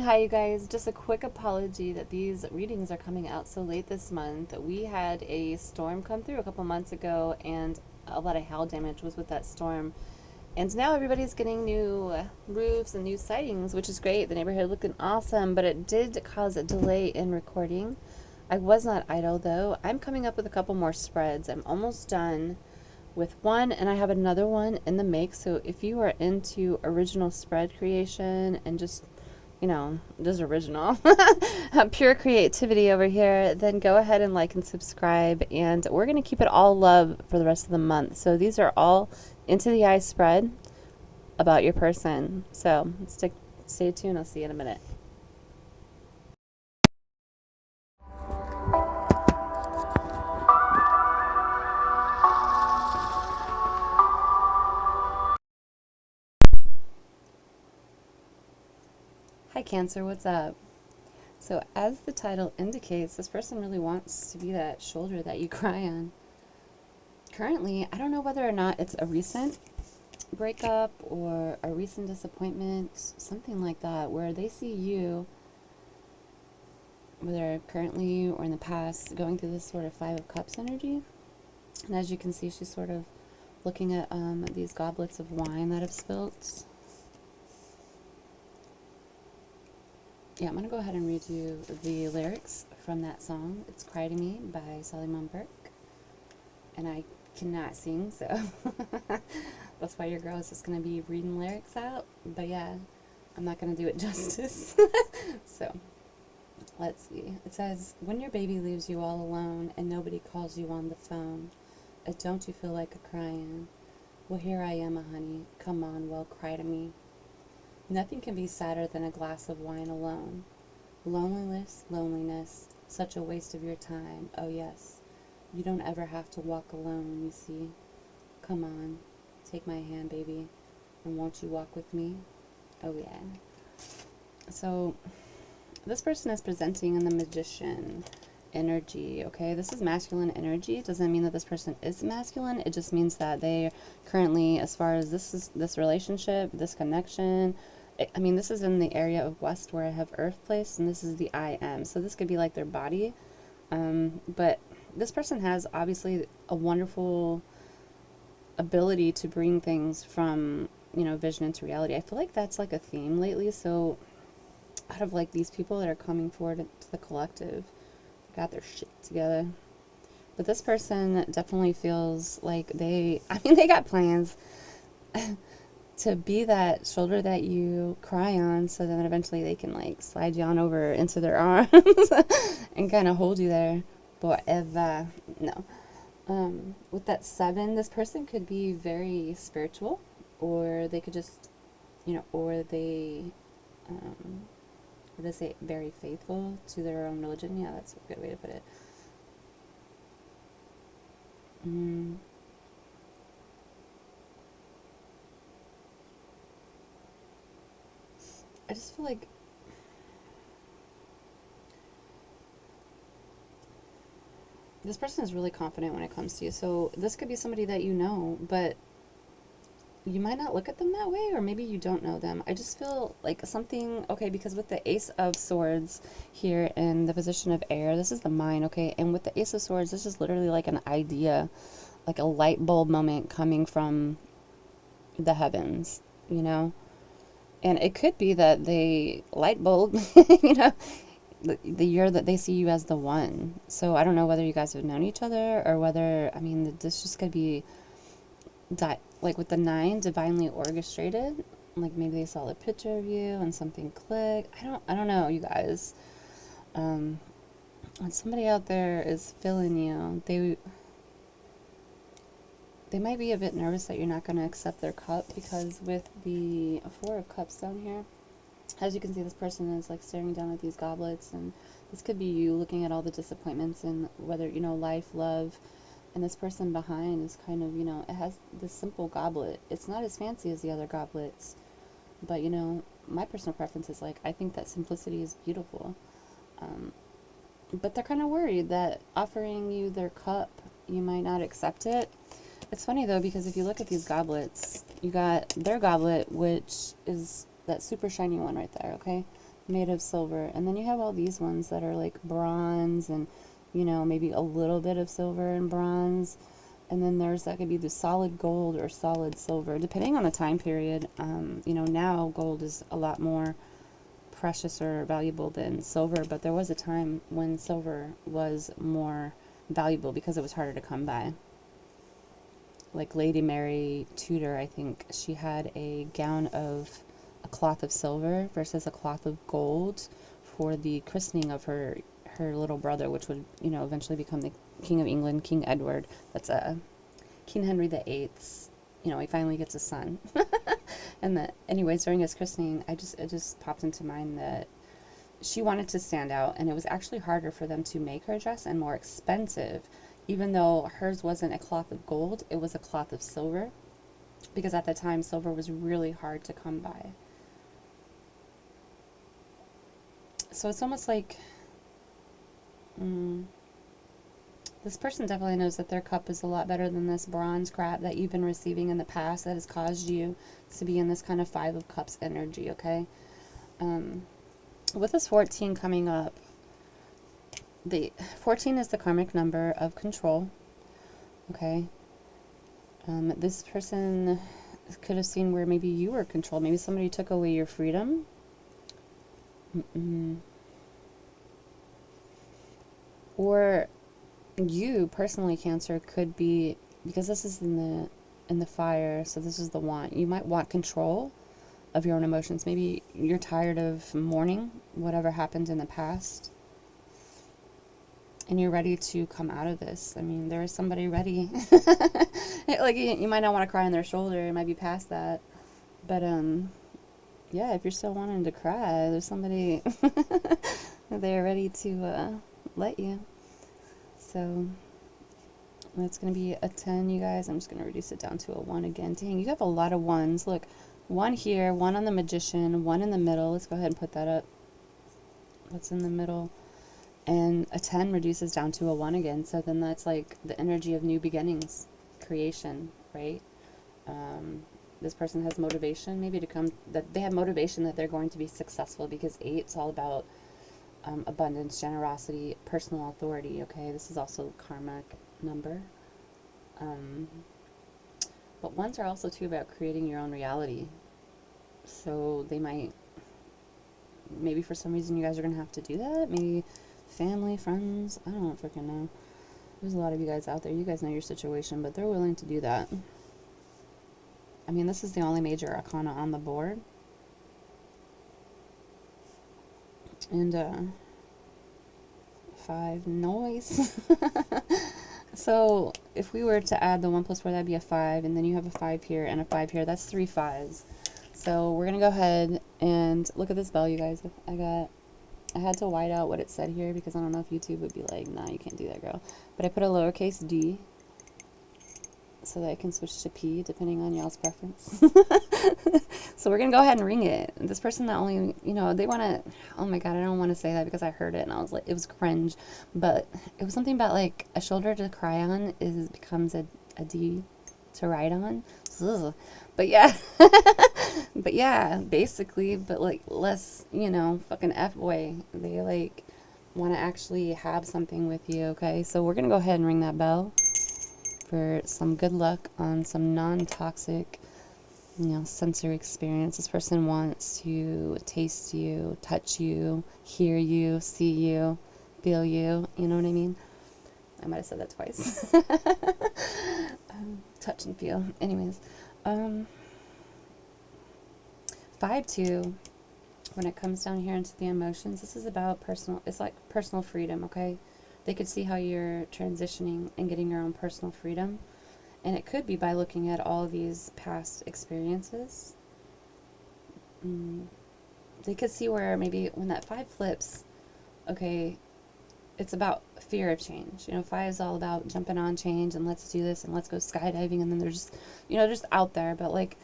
Hi, you guys. Just a quick apology that these readings are coming out so late this month. We had a storm come through a couple months ago, and a lot of hail damage was with that storm. And now everybody's getting new roofs and new sidings, which is great. The neighborhood looking awesome, but it did cause a delay in recording. I was not idle though. I'm coming up with a couple more spreads. I'm almost done with one, and I have another one in the make. So if you are into original spread creation and just original, pure creativity over here, then go ahead and like and subscribe. And we're going to keep it all love for the rest of the month. So these are all into the eye spread about your person. So stay tuned. I'll see you in a minute. Hi, Cancer. What's up? So, as the title indicates, this person really wants to be that shoulder that you cry on. Currently, I don't know whether or not it's a recent breakup or a recent disappointment, something like that, where they see you, whether currently or in the past, going through this sort of Five of Cups energy. And as you can see, she's sort of looking at these goblets of wine that have spilt. Yeah, I'm going to go ahead and read you the lyrics from that song. It's Cry to Me by Sally Burke. And I cannot sing, so that's why your girl is just going to be reading lyrics out. But yeah, I'm not going to do it justice. So, let's see. It says, when your baby leaves you all alone and nobody calls you on the phone, don't you feel like a crying? Well, here I am, honey. Come on, well, cry to me. Nothing can be sadder than a glass of wine alone. Loneliness, such a waste of your time. Oh, yes. You don't ever have to walk alone, you see. Come on, take my hand, baby, and won't you walk with me? Oh, yeah. So, this person is presenting in the Magician energy, okay? This is masculine energy. It doesn't mean that this person is masculine. It just means that they currently, as far as this relationship, this connection, this is in the area of West where I have Earth placed, and this is the I am. So this could be like their body. But this person has obviously a wonderful ability to bring things from, vision into reality. I feel like that's like a theme lately. So out of like these people that are coming forward to the collective, got their shit together. But this person definitely feels like they got plans to be that shoulder that you cry on, so then eventually they can like slide you on over into their arms and kind of hold you there forever. No. With that 7, this person could be very spiritual, or they could just, or they, what does it say, very faithful to their own religion. Yeah, that's a good way to put it. Mm, I just feel like this person is really confident when it comes to you. So this could be somebody that you know, but you might not look at them that way, or maybe you don't know them. I just feel like something, okay, because with the Ace of Swords here in the position of air, this is the mind, okay? And with the Ace of Swords, this is literally like an idea, like a light bulb moment coming from the heavens, you know? And it could be that they light bulb, you know, the year that they see you as the one. So I don't know whether you guys have known each other, or whether, this just could be like with the 9, divinely orchestrated. Like maybe they saw a picture of you and something clicked. I don't know, you guys. When somebody out there is feeling you, they might be a bit nervous that you're not going to accept their cup, because with the 4 of Cups down here, as you can see, this person is like staring down at these goblets, and this could be you looking at all the disappointments in whether, life, love. And this person behind is kind of, it has this simple goblet. It's not as fancy as the other goblets, but, my personal preference is like, I think that simplicity is beautiful. But they're kind of worried that offering you their cup, you might not accept it. It's funny though, because if you look at these goblets, you got their goblet, which is that super shiny one right there, okay? made of silver. And then you have all these ones that are like bronze and, you know, maybe a little bit of silver and bronze. And then there's that could be the solid gold or solid silver, depending on the time period. You know, now gold is a lot more precious or valuable than silver, but there was a time when silver was more valuable because it was harder to come by. Like Lady Mary Tudor, I think she had a gown of a cloth of silver versus a cloth of gold for the christening of her little brother, which would, you know, eventually become the King of England, King Edward. That's King Henry the Eighth. You know, he finally gets a son. And anyways, during his christening, it just popped into mind that she wanted to stand out, and it was actually harder for them to make her dress and more expensive. Even though hers wasn't a cloth of gold, it was a cloth of silver, because at the time silver was really hard to come by. So it's almost like this person definitely knows that their cup is a lot better than this bronze crap that you've been receiving in the past that has caused you to be in this kind of Five of Cups energy, okay? With this 14 coming up, the 14 is the karmic number of control, okay? This person could have seen where maybe you were controlled. Maybe somebody took away your freedom. Or you personally, Cancer, could be, because this is in the fire, so this is the want. You might want control of your own emotions. Maybe you're tired of mourning whatever happened in the past, and you're ready to come out of this. I mean, there is somebody ready. Like, you might not want to cry on their shoulder. It might be past that. But, yeah, if you're still wanting to cry, there's somebody there ready to let you. So that's going to be a 10, you guys. I'm just going to reduce it down to a 1 again. Dang, you have a lot of ones. Look, 1 here, 1 on the Magician, 1 in the middle. Let's go ahead and put that up. What's in the middle? And a 10 reduces down to a 1 again. So then that's like the energy of new beginnings, creation, right? This person has motivation maybe to come, that they have motivation that they're going to be successful, because 8 is all about abundance, generosity, personal authority, okay? This is also a karmic number. But 1s are also too about creating your own reality. So they might, maybe for some reason you guys are going to have to do that. Maybe family, friends, I don't freaking know. There's a lot of you guys out there. You guys know your situation, but they're willing to do that. I mean, this is the only major arcana on the board. And 5, noise. So if we were to add the 1 plus 4, that'd be a 5, and then you have a 5 here and a 5 here. That's 3 5s. So we're gonna go ahead and look at this bell, you guys. I had to white out what it said here, because I don't know if YouTube would be like, nah, you can't do that, girl. But I put a lowercase d so that I can switch to P depending on y'all's preference. So we're gonna go ahead and ring it. This person not only, you know, they want to, oh my god, I don't want to say that because I heard it and I was like, it was cringe, but it was something about like a shoulder to cry on becomes a D to write on. Ugh. But yeah, but yeah, basically, but like less, you know, fucking F-boy. They like want to actually have something with you, okay? So we're gonna go ahead and ring that bell for some good luck on some non-toxic, you know, sensory experience. This person wants to taste you, touch you, hear you, see you, feel you. You know what I mean? I might have said that twice. Touch and feel. Anyways, 5-2. When it comes down here into the emotions, this is about personal. It's like personal freedom. Okay. They could see how you're transitioning and getting your own personal freedom. And it could be by looking at all these past experiences. They could see where maybe when that 5 flips, okay, it's about fear of change. You know, 5 is all about jumping on change and let's do this and let's go skydiving, and then they're just, you know, just out there. But like,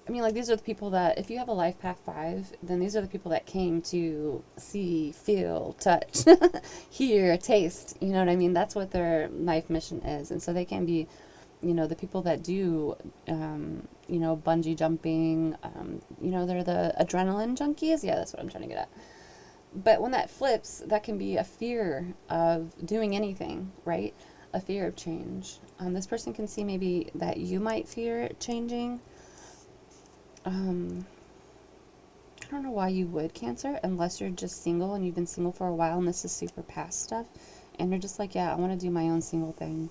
I mean, like, these are the people that, if you have a life path 5, then these are the people that came to see, feel, touch, hear, taste. You know what I mean? That's what their life mission is. And so they can be, you know, the people that do, you know, bungee jumping, you know, they're the adrenaline junkies. Yeah, that's what I'm trying to get at. But when that flips, that can be a fear of doing anything, right? A fear of change. This person can see maybe that you might fear changing. I don't know why you would, Cancer, unless you're just single and you've been single for a while and this is super past stuff. And you're just like, yeah, I want to do my own single thing.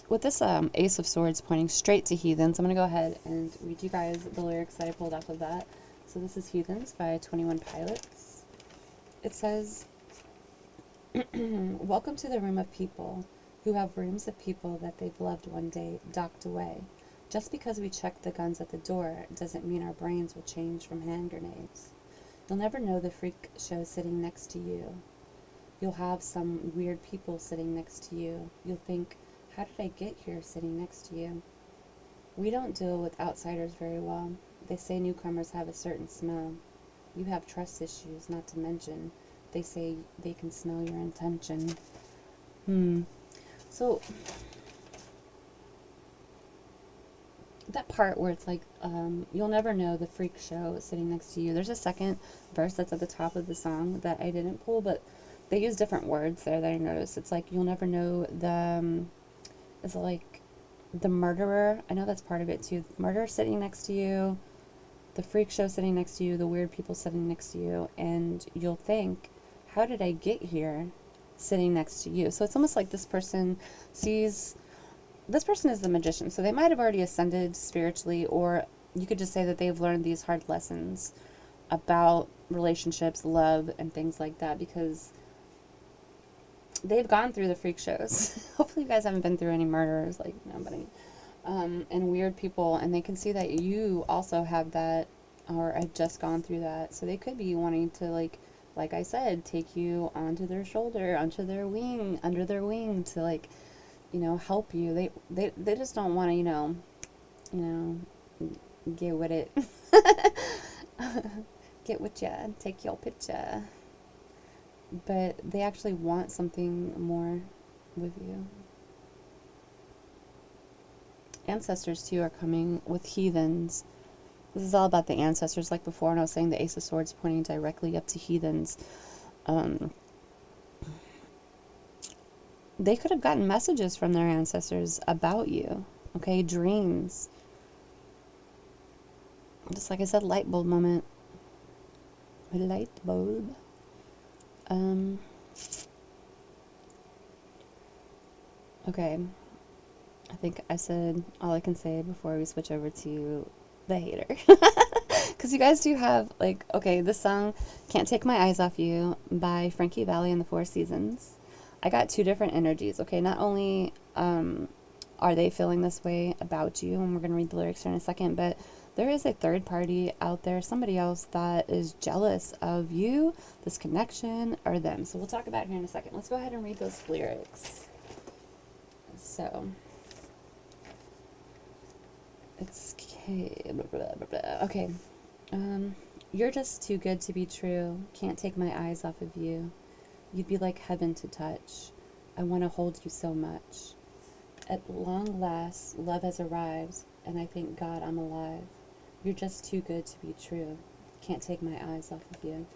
With this Ace of Swords pointing straight to Heathens, I'm going to go ahead and read you guys the lyrics that I pulled off of that. So this is Heathens by 21 Pilots. It says, welcome to the room of people who have rooms of people that they've loved one day docked away. Just because we check the guns at the door doesn't mean our brains will change from hand grenades. You'll never know the freak show sitting next to you. You'll have some weird people sitting next to you. You'll think, how did I get here sitting next to you? We don't deal with outsiders very well. They say newcomers have a certain smell. You have trust issues, not to mention, they say they can smell your intention. So, that part where it's like, you'll never know the freak show sitting next to you. There's a second verse that's at the top of the song that I didn't pull, but they use different words there that I noticed. It's like, you'll never know the, it's like the murderer. I know that's part of it too. The murderer sitting next to you, the freak show sitting next to you, the weird people sitting next to you, and you'll think, how did I get here sitting next to you? So it's almost like this person sees, this person is the magician, so they might have already ascended spiritually, or you could just say that they've learned these hard lessons about relationships, love, and things like that, because they've gone through the freak shows. Hopefully you guys haven't been through any murders, like nobody, and weird people, and they can see that you also have that, or have just gone through that, so they could be wanting to, like I said, take you onto their shoulder, onto their wing, under their wing, to, like, you know, help you. They just don't want to, you know, get with it. Get with ya, take your picture. But they actually want something more with you. Ancestors, too, are coming with Heathens. This is all about the ancestors, like before, and I was saying the Ace of Swords pointing directly up to Heathens. They could have gotten messages from their ancestors about you, okay? Dreams. Just like I said, light bulb moment. A light bulb. Okay. I think I said all I can say before we switch over to the hater. Because you guys do have, like, okay, this song, Can't Take My Eyes Off You by Frankie Valli and the Four Seasons. I got two different energies, okay? Not only are they feeling this way about you, and we're going to read the lyrics here in a second, but there is a third party out there, somebody else that is jealous of you, this connection, or them. So we'll talk about it here in a second. Let's go ahead and read those lyrics. So, it's okay. Blah, blah, blah, blah. Okay. You're just too good to be true. Can't take my eyes off of you. You'd be like heaven to touch. I want to hold you so much. At long last, love has arrived, and I thank God I'm alive. You're just too good to be true. Can't take my eyes off of you.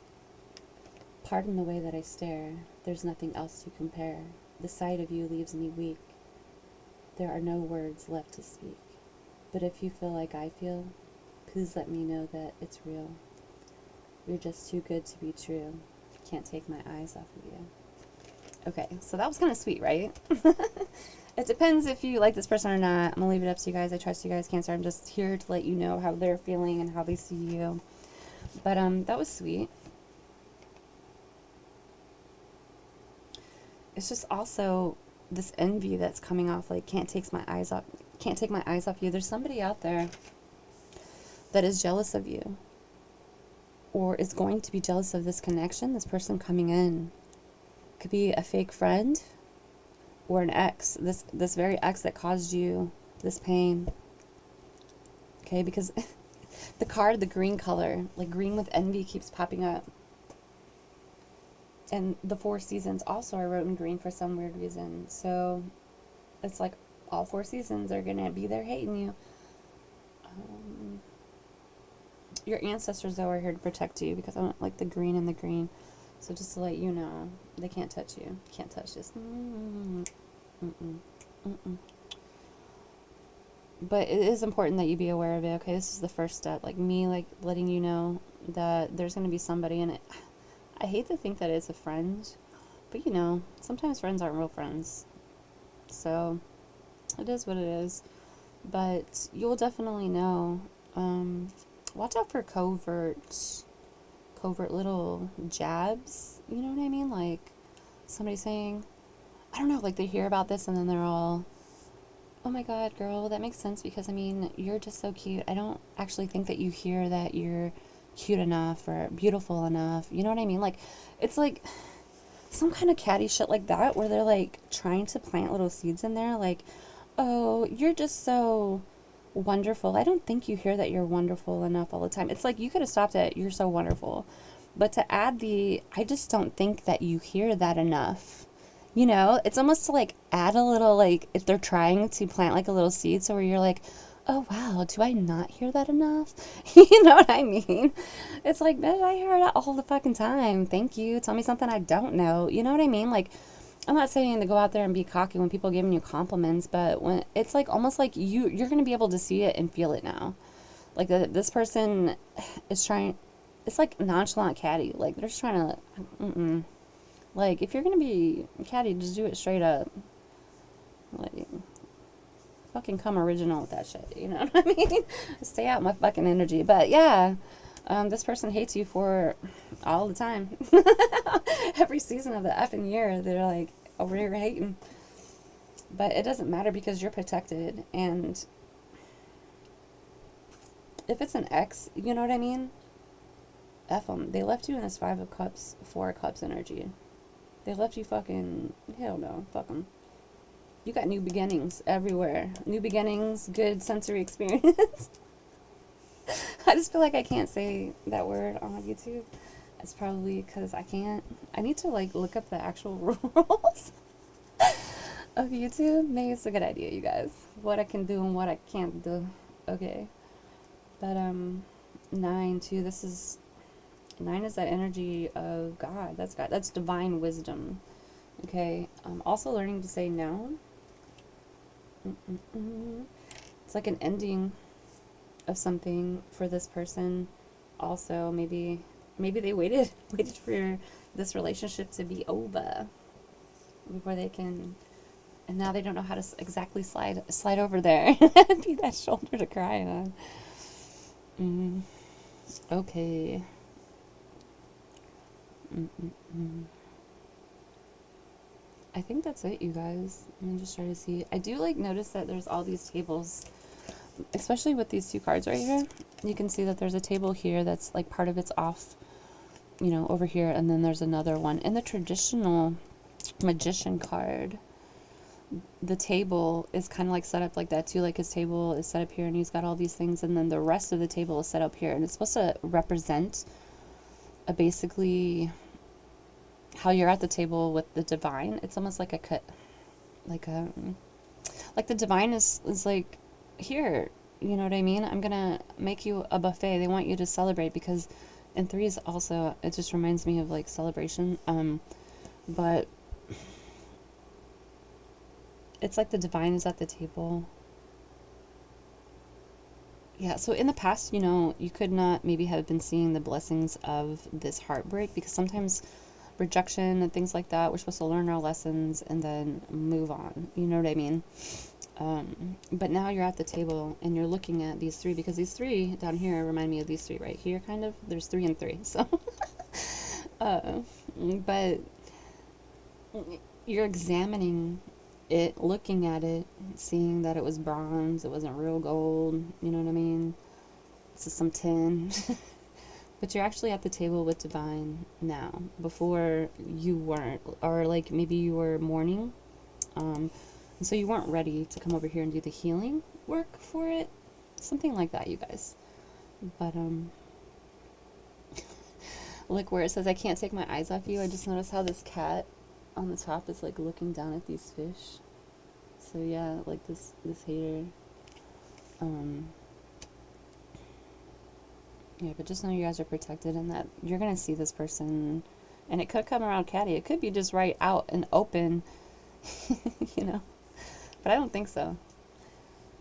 Pardon the way that I stare. There's nothing else to compare. The sight of you leaves me weak. There are no words left to speak. But if you feel like I feel, please let me know that it's real. You're just too good to be true. Can't take my eyes off of you. Okay, so that was kind of sweet, right? It depends if you like this person or not. I'm going to leave it up to you guys. I trust you guys, Cancer. I'm just here to let you know how they're feeling and how they see you. But that was sweet. It's just also this envy that's coming off, like, can't take my eyes off you. There's somebody out there that is jealous of you, or is going to be jealous of this connection, this person coming in. Could be a fake friend, or an ex, this very ex that caused you this pain. Okay, because the card, the green color, like green with envy, keeps popping up. And the Four Seasons also I wrote in green for some weird reason. So it's like all four seasons are gonna be there hating you. Your ancestors, though, are here to protect you because I don't like the green and the green. So just to let you know, they can't touch you. Can't touch this. But it is important that you be aware of it, okay? This is the first step. Like me, like letting you know that there's going to be somebody in it. I hate to think that it's a friend, but you know, sometimes friends aren't real friends. So it is what it is. But you'll definitely know. Watch out for covert little jabs. You know what I mean? Like somebody saying, I don't know, like they hear about this and then they're all, oh my god, girl, that makes sense because I mean, you're just so cute. I don't actually think that you hear that you're cute enough or beautiful enough. You know what I mean? Like, it's like some kind of catty shit like that where they're like trying to plant little seeds in there. Like, oh, you're just so wonderful. I don't think you hear that you're wonderful enough all the time. It's like you could have stopped at you're so wonderful. But to add the I just don't think that you hear that enough. You know, it's almost to like add a little like if they're trying to plant like a little seed so where you're like, "Oh wow, do I not hear that enough?" You know what I mean? It's like, "Man, I hear that all the fucking time. Thank you. Tell me something I don't know." You know what I mean? Like I'm not saying to go out there and be cocky when people are giving you compliments, but when it's like almost like you're going to be able to see it and feel it now. Like this person is trying, it's like nonchalant catty. Like they're just trying to, like if you're going to be catty, just do it straight up. Like fucking come original with that shit. You know what I mean? Stay out my fucking energy. But yeah, this person hates you for all the time. Every season of the effing year, they're like over here hating. But it doesn't matter because you're protected. And if it's an ex, you know what I mean? F them. They left you in this 5 of Cups, 4 of Cups energy. They left you fucking, hell no, fuck them. You got new beginnings everywhere. New beginnings, good sensory experience. I just feel like I can't say that word on YouTube. It's probably because I can't. I need to like look up the actual rules of YouTube. Maybe it's a good idea, you guys. What I can do and what I can't do. Okay. But 9 too. 9 is that energy of God. That's God. That's divine wisdom. Okay. Also learning to say no. It's like an ending of something for this person. Also, maybe they waited for this relationship to be over before they can, and now they don't know how to exactly slide over there and be that shoulder to cry on. Okay. I think that's it, you guys. Let me just try to see. I do like notice that there's all these tables, especially with these 2 cards right here. You can see that there's a table here that's like part of it's off, you know, over here, and then there's another one. In the traditional magician card, the table is kind of like set up like that too. Like his table is set up here and he's got all these things, and then the rest of the table is set up here, and it's supposed to represent basically how you're at the table with the divine. It's almost like a cut, like the divine is like here, you know what I mean? I'm gonna make you a buffet. They want you to celebrate because in 3s also it just reminds me of like celebration. But it's like the divine is at the table. Yeah, so in the past, you know, you could not maybe have been seeing the blessings of this heartbreak because sometimes rejection and things like that, we're supposed to learn our lessons and then move on. You know what I mean? But now you're at the table and you're looking at these 3 because these 3 down here remind me of these 3 right here, kind of. There's 3 and 3, so. But you're examining it, looking at it, seeing that it was bronze, it wasn't real gold, you know what I mean? This is some tin. But you're actually at the table with divine now. Before you weren't, or like maybe you were mourning, and so you weren't ready to come over here and do the healing work for it, something like that, you guys. But look where it says I can't take my eyes off you. I just noticed how this cat on the top is like looking down at these fish. So yeah, like this hater. Yeah, but just know you guys are protected and that you're going to see this person. And it could come around catty. It could be just right out and open, you know. But I don't think so.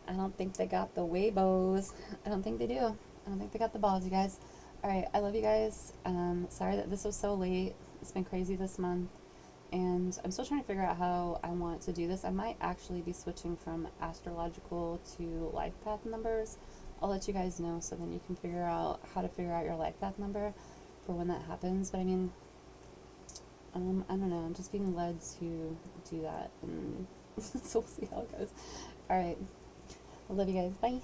I don't think they got the Weibos. I don't think they do. I don't think they got the balls, you guys. Alright, I love you guys. Sorry that this was so late. It's been crazy this month. And I'm still trying to figure out how I want to do this. I might actually be switching from astrological to life path numbers. I'll let you guys know so then you can figure out how to figure out your life path number for when that happens. But I mean, I don't know. I'm just being led to do that. And so we'll see how it goes. Alright. I love you guys. Bye.